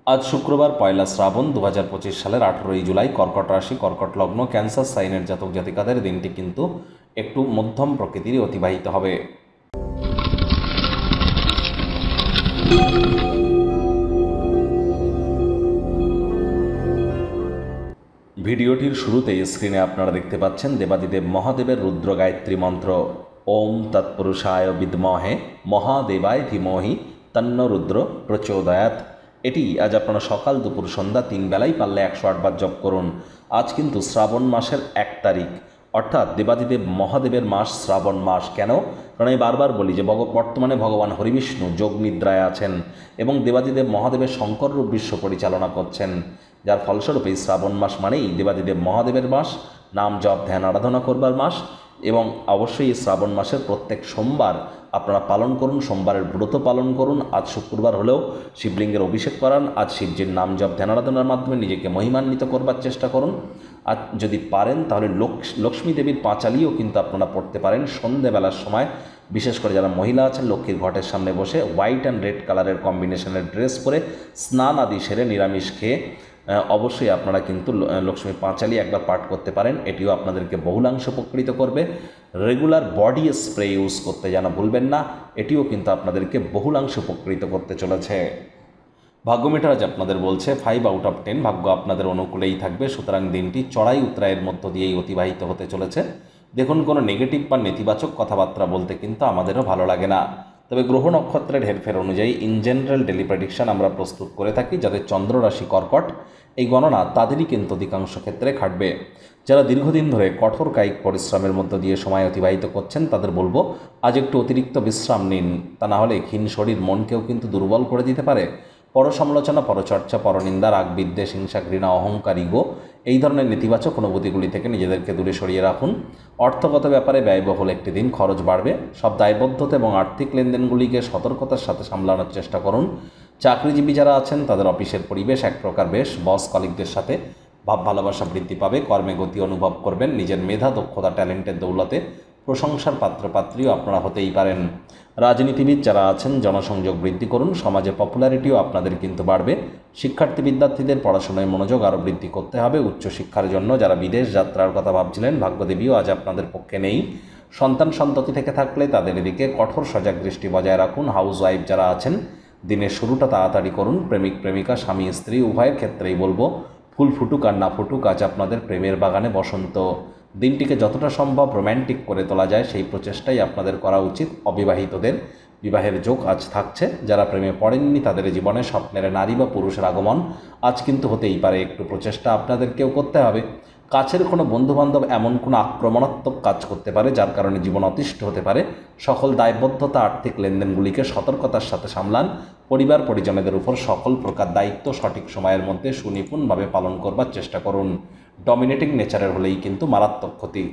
আজ শুক্রবার পয়লা শ্রাবণ 2025 সালের 18ই জুলাই, কর্কট রাশি, কর্কট লগ্ন, ক্যান্সার সাইনের জাতক জাতিকাদের দিনটি কিন্তু একটু মধ্যম প্রকৃতিরই অতিবাহিত হবে। ভিডিওটির শুরুতেই স্ক্রিনে আপনারা দেখতে পাচ্ছেন দেবাদিদেব মহাদেবের রুদ্র গায়ত্রী মন্ত্র ওম তৎপুরুষায় বিদ্মহে মহাদেবায় ধীমহি তন্ন রুদ্র প্রচোদয়াৎ। এটি আজ আপনারা সকাল দুপুর সন্ধ্যা 3 বেলাই পারলে 108 বার জপ করুন। আজ কিন্তু শ্রাবণ মাসের 1 তারিখ, অর্থাৎ দেবাদিদেব মহাদেবের মাস শ্রাবণ মাস। কেন? কারণ আমি বারবার বলি যে বর্তমানে ভগবান হরিবিষ্ণু যোগ নিদ্রায় আছেন এবং দেবাদিদেব মহাদেবের শঙ্কর রূপ বিশ্ব পরিচালনা করছেন, যার ফলস্বরূপ এই শ্রাবণ মাস মানেই দেবাদিদেব মহাদেবের মাস, নাম জপ ধ্যান আরাধনা করবার মাস। এবং অবশ্যই এই শ্রাবণ মাসের প্রত্যেক সোমবার আপনারা পালন করুন, সোমবারের ব্রত পালন করুন। আজ শুক্রবার হলেও শিবলিঙ্গের অভিষেক করান। আজ শিবজির নাম জপ ধ্যান আরাধনার মাধ্যমে নিজেকে মহিমান্বিত করবার চেষ্টা করুন। আর যদি পারেন তাহলে লক্ষ্মী দেবীর পাঁচালিও কিন্তু আপনারা পড়তে পারেন সন্ধেবেলার সময়। বিশেষ করে যারা মহিলা আছেন, লক্ষ্মীর ঘটের সামনে বসে হোয়াইট অ্যান্ড রেড কালারের কম্বিনেশনের ড্রেস পরে স্নান আদি সেরে নিরামিষ খেয়ে অবশ্যই আপনারা কিন্তু লক্ষ্মী পাঁচালি একবার পাঠ করতে পারেন। এটিও আপনাদেরকে বহুলাংশ উপকৃত করবে। রেগুলার বডি স্প্রে ইউজ করতে যেন ভুলবেন না, এটিও কিন্তু আপনাদেরকে বহুলাংশ উপকৃত করতে চলেছে। ভাগ্যমিটার আজ আপনাদের বলছে 5 আউট অফ 10, ভাগ্য আপনাদের অনুকূলেই থাকবে। সুতরাং দিনটি চড়াই উতরাইয়ের মধ্য দিয়েই অতিবাহিত হতে চলেছে। দেখুন, কোনো নেগেটিভ বা নেতিবাচক কথাবার্তা বলতে কিন্তু আমাদেরও ভালো লাগে না। তবে গ্রহ নক্ষত্রের হেরফের অনুযায়ী ইন জেনারেল ডেলি প্রেডিকশন আমরা প্রস্তুত করে থাকি। যাদের চন্দ্র রাশি কর্কট, এই গণনা তাদেরই কিন্তু অধিকাংশ ক্ষেত্রে খাটবে। যারা দীর্ঘদিন ধরে কঠোর কায়িক পরিশ্রমের মধ্য দিয়ে সময় অতিবাহিত করছেন তাদের বলবো আজ একটু অতিরিক্ত বিশ্রাম নিন, তা না হলে ক্ষীণ শরীর মনকেও কিন্তু দুর্বল করে দিতে পারে। পরসমালোচনা, পরচর্চা, পরনিন্দা, রাগ, বিদ্বেষ, হিংসা, ঘৃণা, অহংকার, ইগো এই ধরনের নেতিবাচক অনুভূতিগুলি থেকে নিজেদেরকে দূরে সরিয়ে রাখুন। অর্থগত ব্যাপারে ব্যয়বহুল একটি দিন, খরচ বাড়বে। সব দায়বদ্ধতা এবং আর্থিক লেনদেনগুলিকে সতর্কতার সাথে সামলানোর চেষ্টা করুন। চাকরিজীবী যারা আছেন তাদের অফিসের পরিবেশ এক প্রকার বেশ, বস কলিগদের সাথে ভাব ভালোবাসা বৃদ্ধি পাবে। কর্মে গতি অনুভব করবেন। নিজের মেধা, দক্ষতা, ট্যালেন্টের দৌলতে প্রশংসার পাত্রপাত্রীও আপনারা হতেই পারেন। রাজনীতিবিদ যারা আছেন জনসংযোগ বৃদ্ধি করুন। সমাজে পপুলারিটিও আপনাদের কিন্তু বাড়বে। শিক্ষার্থী বিদ্যার্থীদের পড়াশোনায় মনোযোগ আরও বৃদ্ধি করতে হবে। উচ্চশিক্ষার জন্য যারা বিদেশ যাত্রার কথা ভাবছিলেন, ভাগ্যদেবীও আজ আপনাদের পক্ষে নেই। সন্তান সন্ততি থেকে থাকলে তাদের এদিকে কঠোর সজাগ দৃষ্টি বজায় রাখুন। হাউস ওয়াইফ যারা আছেন দিনের শুরুটা তাড়াতাড়ি করুন। প্রেমিক প্রেমিকা, স্বামী স্ত্রী উভয়ের ক্ষেত্রেই বলবো ফুল ফুটুক আর না ফুটুক, আজ আপনাদের প্রেমের বাগানে বসন্ত। দিনটিকে যতটা সম্ভব রোম্যান্টিক করে তোলা যায় সেই প্রচেষ্টাই আপনাদের করা উচিত। অবিবাহিতদের বিবাহের যোগ আজ থাকছে। যারা প্রেমে পড়েননি তাদের জীবনে স্বপ্নের নারী বা পুরুষের আগমন আজ কিন্তু হতেই পারে। একটু প্রচেষ্টা আপনাদেরকেও করতে হবে। কাছের কোনো বন্ধুবান্ধব এমন কোনো আক্রমণাত্মক কাজ করতে পারে যার কারণে জীবন অতিষ্ঠ হতে পারে। সকল দায়বদ্ধতা, আর্থিক লেনদেনগুলিকে সতর্কতার সাথে সামলান। পরিবার পরিজনদের উপর সকল প্রকার দায়িত্ব সঠিক সময়ের মধ্যে সুনিপুণভাবে পালন করবার চেষ্টা করুন। ডমিনেটিং নেচারের হলেই কিন্তু মারাত্মক ক্ষতি।